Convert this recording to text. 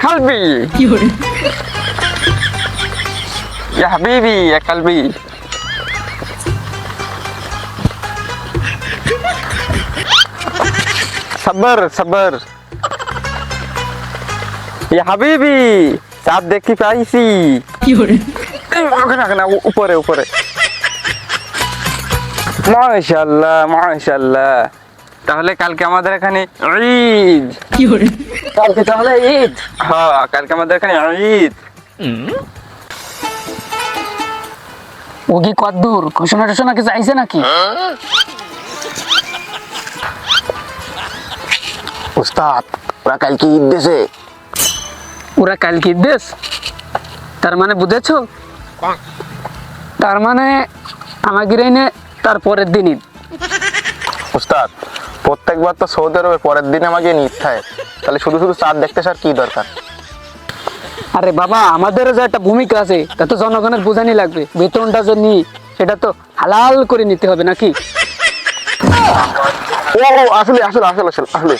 قلبي يا حبيبي يا قلبي صبر صبر يا حبيبي চাঁদ দেখতে পাইছি ওখানে উপরে উপরে মাশাআল্লাহ মাশাআল্লাহ তাহলে কালকে আমাদের এখানে ঈদ কালকে তাহলে ঈদ হ্যাঁ কালকে আমাদের এখানে ঈদ ও কি কদ্দূর ঘোষণা টোষণা কিছু আইছে নাকি? উস্তাদ ওরা কালকে ঈদ দেশে। ওরা কালকে ঈদ দেশ, তার মানে বুঝেছো? তার মানে আমাদের এনে তার পরের দিন ঈদ। উস্তাদ প্রত্যেকবার তো সৌদি আরবের পরের দিন আমাকে ঈদ থাকে, তাহলে শুধু শুধু চাঁদ দেখতে আর কি দরকার? আরে বাবা আমাদেরও যে একটা ভূমিকা আছে, তা তো জনগণের বোঝানি লাগবে। বেতনটা যে নিই সেটা তো হালাল করে নিতে হবে নাকি? ও আসলে আসলে আসলে আসলে আসলে